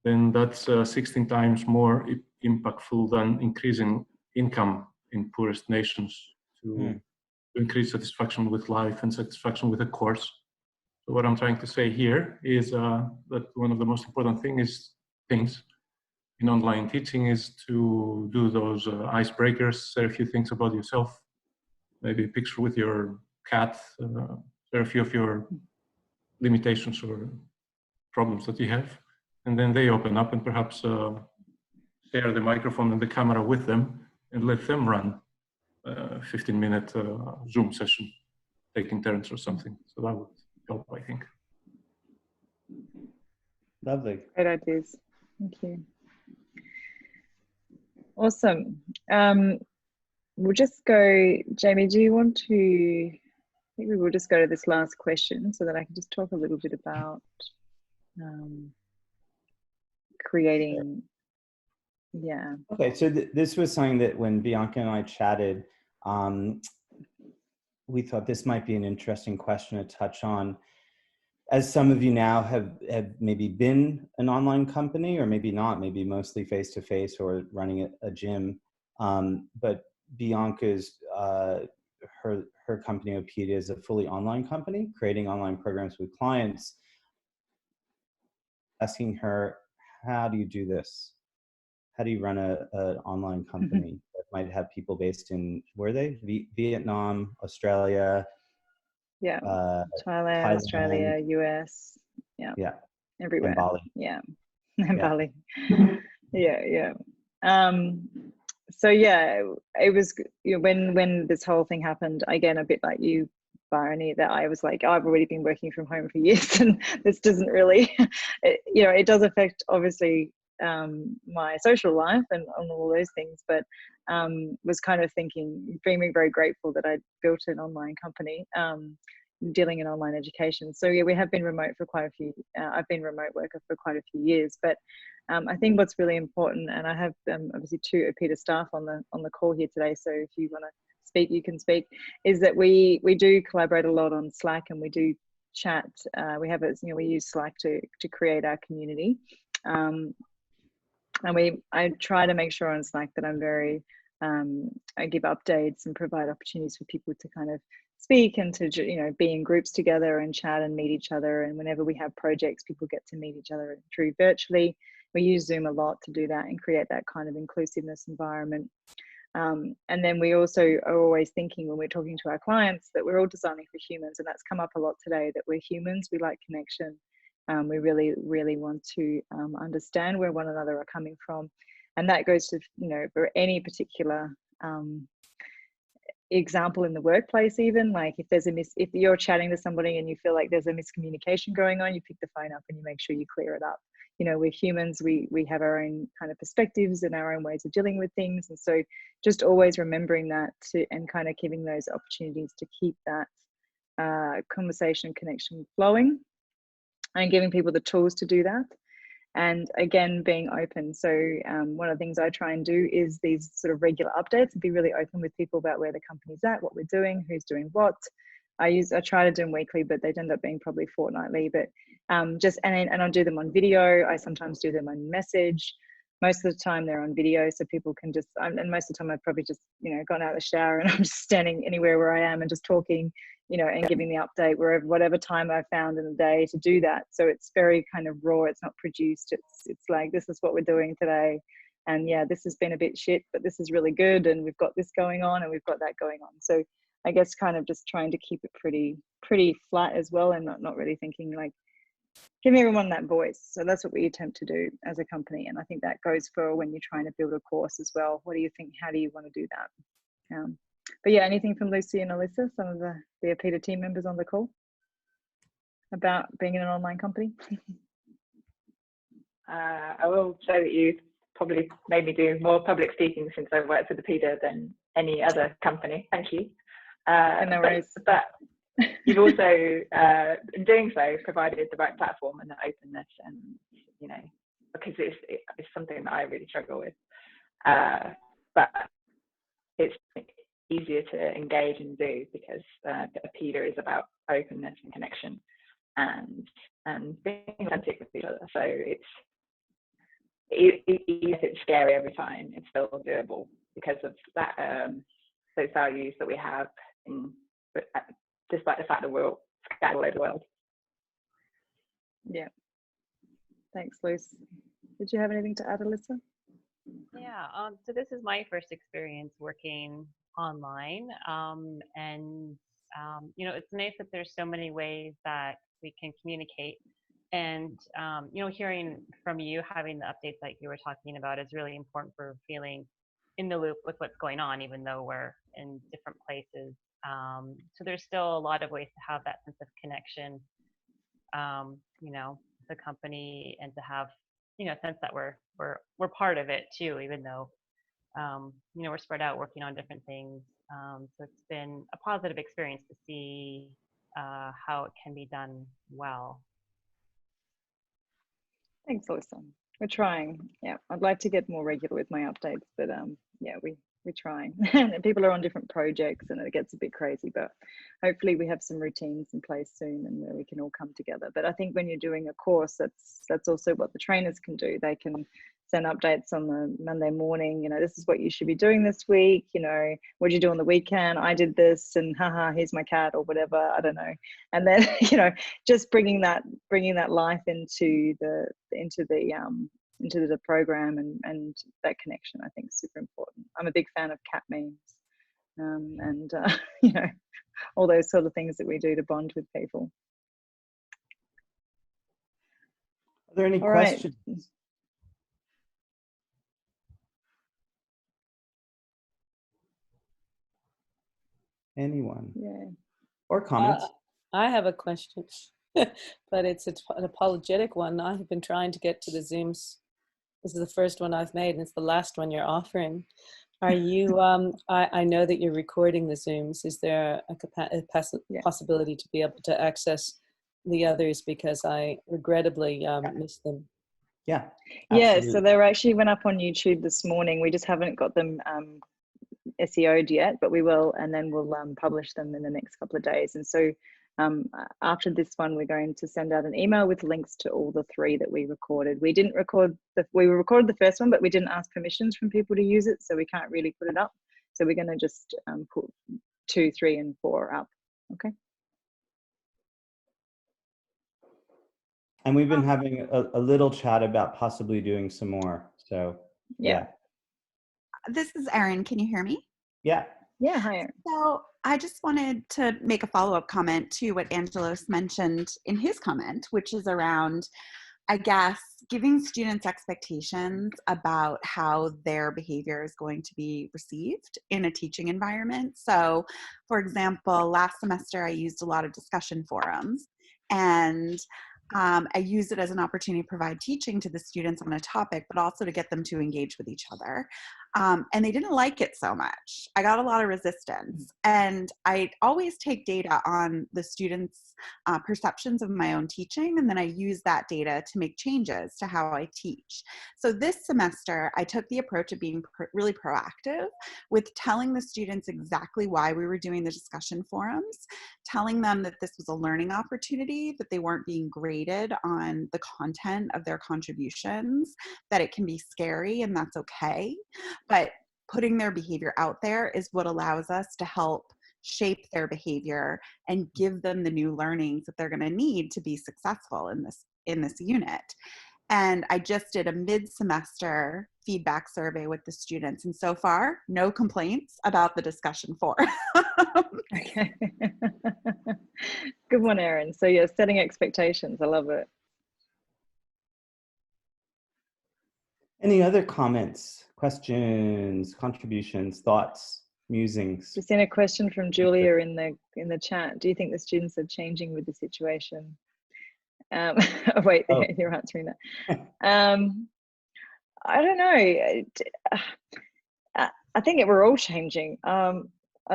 then that's 16 times more impactful than increasing income in poorest nations to increase satisfaction with life and satisfaction with a course. So what I'm trying to say here is that one of the most important things in online teaching is to do those icebreakers, say a few things about yourself, maybe a picture with your cat, share a few of your limitations or problems that you have, and then they open up and perhaps share the microphone and the camera with them and let them run a 15-minute Zoom session, taking turns or something. So that would help, I think. Lovely. Great ideas. Thank you. Awesome. We'll just go, Jamie, do you want to, I think we will just go to this last question so that I can just talk a little bit about creating, yeah. Okay, so this was something that when Bianca and I chatted, we thought this might be an interesting question to touch on. As some of you now have maybe been an online company, or maybe not, maybe mostly face-to-face or running a gym, but Bianca's, her company, Oppida, is a fully online company, creating online programs with clients. Asking her, how do you do this? How do you run an online company that might have people based in, where are they? Vietnam, Australia, yeah, Thailand, Australia, US, yeah, everywhere, and Bali. Yeah, and Yeah. Bali, yeah. So yeah, it was, you know, when this whole thing happened, again, a bit like you, Briony, that I was like, I've already been working from home for years, and this doesn't really, you know, it does affect obviously my social life and all those things, but was kind of thinking, being very grateful that I built an online company dealing in online education. So yeah, we have been remote for quite a few, I've been remote worker for quite a few years, but I think what's really important, and I have obviously 2 Oppida staff on the call here today, so if you want to speak, you can speak, is that we do collaborate a lot on Slack, and we do chat. We have you know, we use Slack to create our community. And I try to make sure on Slack that I'm very, I give updates and provide opportunities for people to kind of speak and to, you know, be in groups together and chat and meet each other. And whenever we have projects, people get to meet each other through virtually. We use Zoom a lot to do that and create that kind of inclusiveness environment. And then we also are always thinking when we're talking to our clients that we're all designing for humans, and that's come up a lot today, that we're humans, we like connection. We really, really want to understand where one another are coming from. And that goes to, you know, for any particular example in the workplace, even like if there's if you're chatting to somebody and you feel like there's a miscommunication going on, you pick the phone up and you make sure you clear it up. You know, we're humans, we have our own kind of perspectives and our own ways of dealing with things. And so just always remembering that and kind of giving those opportunities to keep that conversation connection flowing, and giving people the tools to do that. And again, being open. So one of the things I try and do is these sort of regular updates and be really open with people about where the company's at, what we're doing, who's doing what. I try to do them weekly, but they end up being probably fortnightly. But and I do them on video. I sometimes do them on message. Most of the time they're on video, so people can just, and most of the time I've probably just, you know, gone out of the shower and I'm just standing anywhere where I am and just talking, you know, and giving the update wherever, whatever time I found in the day to do that. So it's very kind of raw. It's not produced. It's like, this is what we're doing today. And yeah, this has been a bit shit, but this is really good. And we've got this going on and we've got that going on. So I guess kind of just trying to keep it pretty flat as well, and not really thinking like, giving everyone that voice. So that's what we attempt to do as a company. And I think that goes for when you're trying to build a course as well. What do you think? How do you want to do that? But yeah, anything from Lucy and Alyssa, some of the Oppida team members on the call, about being in an online company? I will say that you probably made me do more public speaking since I've worked with Oppida than any other company. Thank you. No worries. But you've also, in doing so, provided the right platform and the openness, and, you know, because it's something that I really struggle with. But it's easier to engage and do because Oppida is about openness and connection and being authentic with each other. So even if it's scary every time, it's still doable because of that, those values that we have, despite the fact that we're all scattered all over the world. Yeah. Thanks, Luce. Did you have anything to add, Alyssa? Yeah, so this is my first experience working online, and you know, it's nice that there's so many ways that we can communicate And, you know, hearing from you, having the updates like you were talking about is really important for feeling in the loop with what's going on, even though we're in different places. So there's still a lot of ways to have that sense of connection, you know, the company, and to have, you know, a sense that we're part of it too, even though, you know, we're spread out working on different things. So it's been a positive experience to see how it can be done well. Thanks, Alyssa. We're trying. Yeah, I'd like to get more regular with my updates, but yeah, we're trying. And people are on different projects, and it gets a bit crazy. But hopefully, we have some routines in place soon, and where we can all come together. But I think when you're doing a course, that's also what the trainers can do. They can send updates on the Monday morning. You know, this is what you should be doing this week. You know, what did you do on the weekend? I did this, and haha, here's my cat, or whatever. I don't know. And then, you know, just bringing that life into the program, and that connection, I think, is super important. I'm a big fan of cat memes, and you know, all those sort of things that we do to bond with people. Are there any questions? Right. Anyone? Yeah. Or comments? I have a question, but it's an apologetic one. I have been trying to get to the Zooms. This is the first one I've made, and it's the last one you're offering. Are you, I know that you're recording the Zooms. Is there a possibility to be able to access the others, because I regrettably missed them? Yeah. Absolutely. Yeah, so they actually went up on YouTube this morning. We just haven't got them SEO'd yet, but we will, and then we'll publish them in the next couple of days. And so after this one, we're going to send out an email with links to all the 3 that we recorded. We didn't record we recorded the first one, but we didn't ask permissions from people to use it, so we can't really put it up. So we're going to just put 2, 3, and 4 up. Okay. And we've been having a little chat about possibly doing some more. So yeah. This is Erin. Can you hear me? Yeah. Yeah, hi Erin. So I just wanted to make a follow-up comment to what Angelos mentioned in his comment, which is around, I guess, giving students expectations about how their behavior is going to be received in a teaching environment. So, for example, last semester I used a lot of discussion forums, and I used it as an opportunity to provide teaching to the students on a topic, but also to get them to engage with each other. And they didn't like it so much. I got a lot of resistance. And I always take data on the students' perceptions of my own teaching, and then I use that data to make changes to how I teach. So this semester, I took the approach of being really proactive with telling the students exactly why we were doing the discussion forums, telling them that this was a learning opportunity, that they weren't being graded on the content of their contributions, that it can be scary and that's okay. But putting their behavior out there is what allows us to help shape their behavior and give them the new learnings that they're going to need to be successful in this unit. And I just did a mid-semester feedback survey with the students, and so far, no complaints about the discussion forum. Okay. Good one, Erin. So yeah, setting expectations. I love it. Any other comments, questions, contributions, thoughts, musings? Just seen a question from Julia in the chat. Do you think the students are changing with the situation? Wait, oh. You're answering that. I don't know. I think we're all changing. I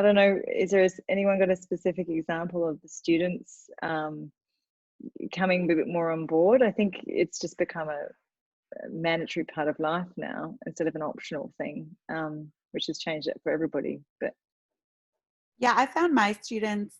don't know. Is anyone got a specific example of the students coming a bit more on board? I think it's just become a mandatory part of life now instead of an optional thing, which has changed it for everybody. But yeah, I found my students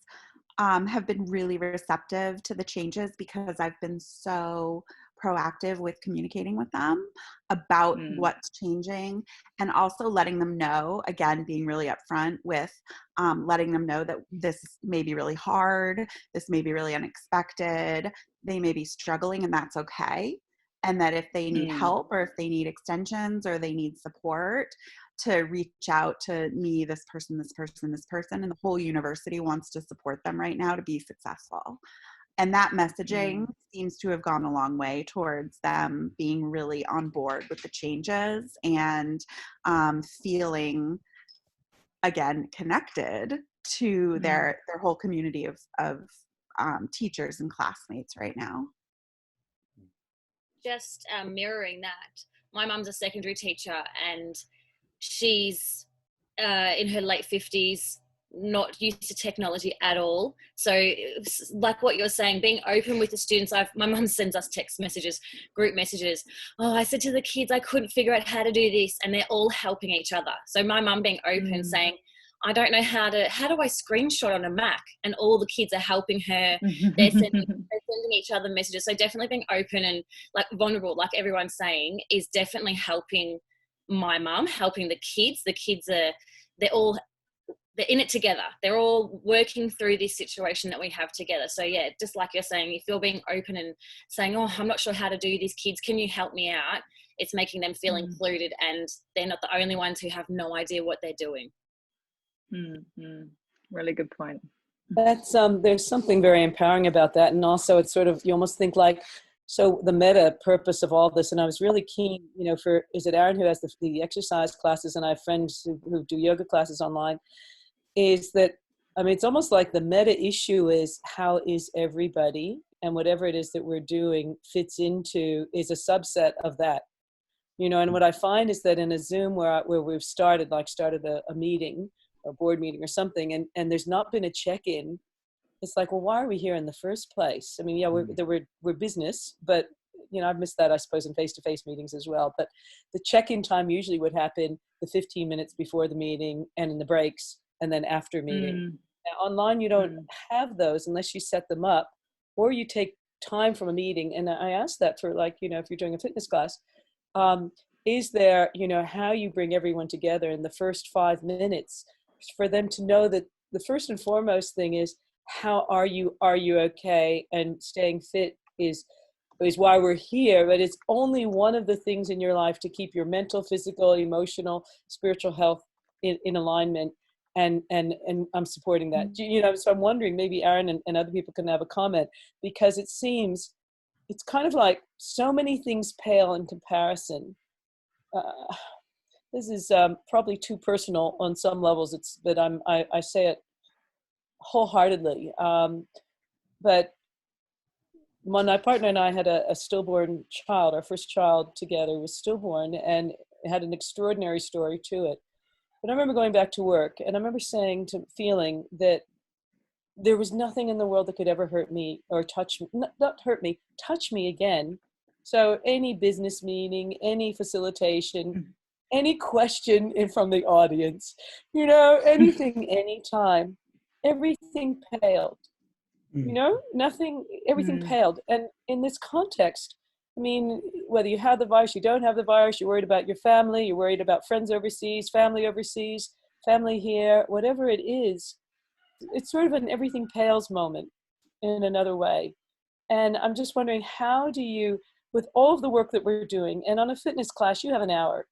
have been really receptive to the changes because I've been so proactive with communicating with them about what's changing, and also letting them know, again, being really upfront with letting them know that this may be really hard, this may be really unexpected, they may be struggling, and that's okay. And that if they need help, or if they need extensions, or they need support, to reach out to me, this person, this person, this person, and the whole university wants to support them right now to be successful. And that messaging seems to have gone a long way towards them being really on board with the changes and feeling, again, connected to their whole community of teachers and classmates right now. Just mirroring that, my mum's a secondary teacher and she's in her late 50s, not used to technology at all. So like what you're saying, being open with the students. My mum sends us text messages, group messages. Oh, I said to the kids, I couldn't figure out how to do this, and they're all helping each other. So my mum being open, saying, I don't know how do I screenshot on a Mac? And all the kids are helping her. They're sending each other messages. So definitely being open and like vulnerable, like everyone's saying, is definitely helping my mum, helping the kids. The kids they're in it together. They're all working through this situation that we have together. So yeah, just like you're saying, if you're being open and saying, oh, I'm not sure how to do this, kids, can you help me out? It's making them feel included, and they're not the only ones who have no idea what they're doing. Really good point. That's there's something very empowering about that, and also it's sort of, you almost think like, so the meta purpose of all this, and I was really keen, is it Aaron who has the exercise classes, and I have friends who do yoga classes online, is that, it's almost like the meta issue is how is everybody, and whatever it is that we're doing fits into, is a subset of that. And what I find is that in a Zoom where we've started a meeting, a board meeting or something, and there's not been a check-in, it's like, well, why are we here in the first place? We're business, but I've missed that, I suppose, in face-to-face meetings as well. But the check-in time usually would happen the 15 minutes before the meeting and in the breaks and then after meeting. Now, online, you don't have those unless you set them up or you take time from a meeting. And I asked that for if you're doing a fitness class, is there, how you bring everyone together in the first 5 minutes for them to know that the first and foremost thing is, how are you okay? And staying fit is why we're here, but it's only one of the things in your life to keep your mental, physical, emotional, spiritual health in alignment. And I'm supporting that. So I'm wondering, maybe Aaron and other people can have a comment, because it seems it's kind of like so many things pale in comparison. This is probably too personal on some levels. But I say it wholeheartedly. But when my partner and I had a stillborn child, our first child together was stillborn, and it had an extraordinary story to it. But I remember going back to work, and I remember feeling that there was nothing in the world that could ever hurt me or touch me, not hurt me, touch me again. So any business meeting, any facilitation, any question from the audience, anything, anytime, everything paled. Nothing, everything paled. And in this context, whether you have the virus, you don't have the virus, you're worried about your family, you're worried about friends overseas, family here, whatever it is, it's sort of an everything pales moment in another way. And I'm just wondering, how do you, with all of the work that we're doing, and on a fitness class, you have an hour,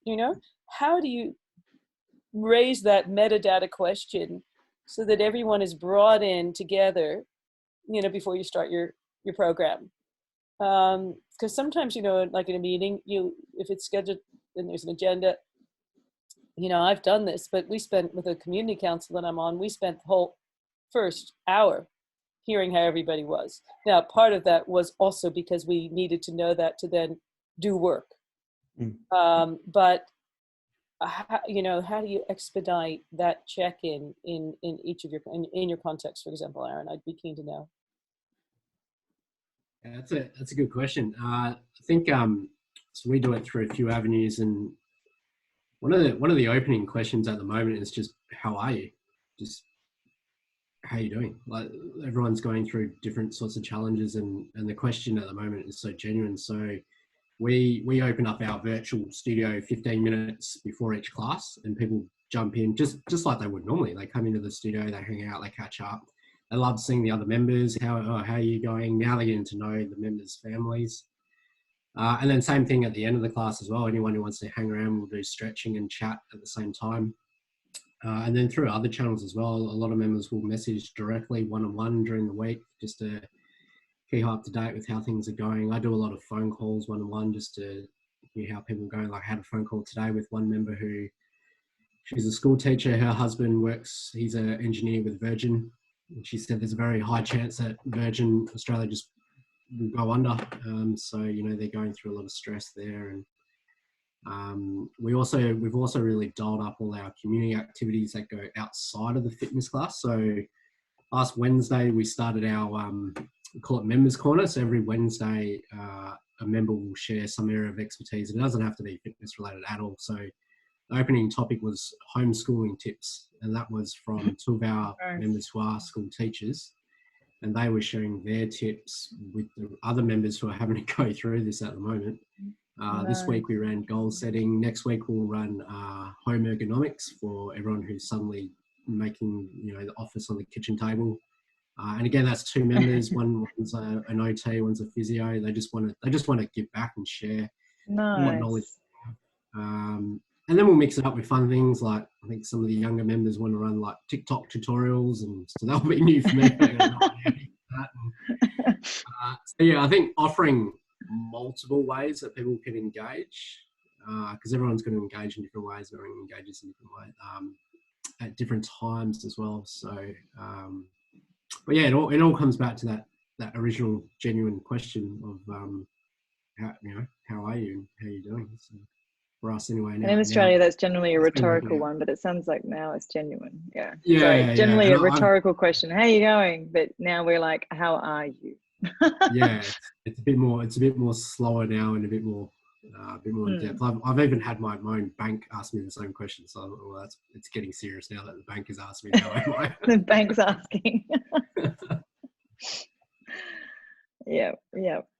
how do you raise that metadata question so that everyone is brought in together, before you start your program? Because sometimes, like in a meeting, if it's scheduled and there's an agenda, I've done this, but we spent, with a community council that I'm on, we spent the whole first hour hearing how everybody was. Now, part of that was also because we needed to know that to then do work. But how do you expedite that check-in in each of in your context, for example, Aaron? I'd be keen to know. Yeah, that's a good question. I think so we do it through a few avenues, and one of the opening questions at the moment is just, how are you? Just how are you doing? Like, everyone's going through different sorts of challenges, and the question at the moment is so genuine. So we open up our virtual studio 15 minutes before each class, and people jump in just like they would normally. They come into the studio, they hang out, they catch up. They love seeing the other members. How are you going? Now they're getting to know the members' families. And then same thing at the end of the class as well. Anyone who wants to hang around will do stretching and chat at the same time. And then through other channels as well, a lot of members will message directly one-on-one during the week just to keep up to date with how things are going. I do a lot of phone calls one-on-one just to hear how people are going. Like I had a phone call today with one member who, she's a school teacher. Her husband works, he's an engineer with Virgin. And she said there's a very high chance that Virgin Australia just will go under. So, you know, they're going through a lot of stress there. And we've also really dialed up all our community activities that go outside of the fitness class. So last Wednesday, we started our, we call it Members Corner. So every Wednesday, a member will share some area of expertise. It doesn't have to be fitness related at all. So the opening topic was homeschooling tips. And that was from two of our members who are school teachers. And they were sharing their tips with the other members who are having to go through this at the moment. This week we ran goal setting. Next week we'll run home ergonomics for everyone who's suddenly making, you know, the office on the kitchen table. And again, that's two members. One's an OT, one's a physio. They just want to give back and share what knowledge. And then we'll mix it up with fun things like, I think some of the younger members want to run like TikTok tutorials, and so that'll be new for me. So yeah, I think offering multiple ways that people can engage, because everyone's going to engage in different ways, everyone engages in different ways at different times as well. So, but yeah, it all comes back to that original genuine question of how are you and how are you doing? So, for us anyway. And in Australia, that's generally a rhetorical one, but it sounds like now it's genuine. Yeah. Yeah. So it's generally a rhetorical question. How are you going? But now we're like, how are you? Yeah, it's a bit more slower now and a bit more in depth. I've even had my own bank ask me the same question. So well, it's getting serious now that the bank is asking me how am I. The bank's asking. Yeah.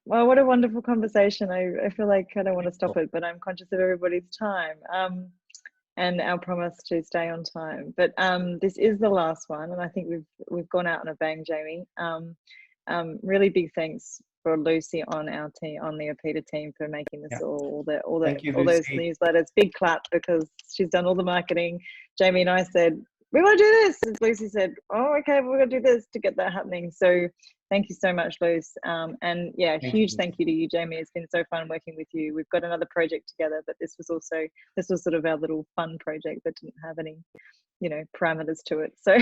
Well, what a wonderful conversation. I feel like I don't want to stop it, but I'm conscious of everybody's time and our promise to stay on time. But this is the last one, and I think we've gone out on a bang, Jamie. Really big thanks for Lucy on our team, on the Oppida team, for making this all those newsletters. Big clap, because she's done all the marketing. Jamie and I said, we want to do this. And Lucy said, oh, okay, we're going to do this to get that happening. So thank you so much, Luce. And yeah, huge thank you to you, Jamie. It's been so fun working with you. We've got another project together, but this was sort of our little fun project that didn't have any, parameters to it. So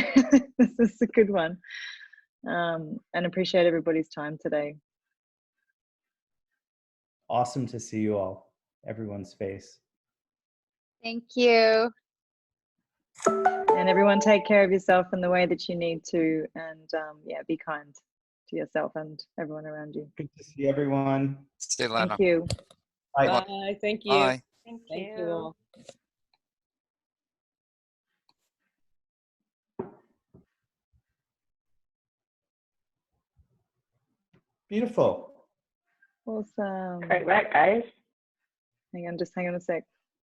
this is a good one. And appreciate everybody's time today. Awesome to see you all, everyone's face. Thank you. And everyone take care of yourself in the way that you need to, and be kind to yourself and everyone around you. Good to see everyone. See you later. Thank you. Bye. Thank you. Bye. Thank you all. Beautiful. Awesome. Great work, guys. Hang on a sec.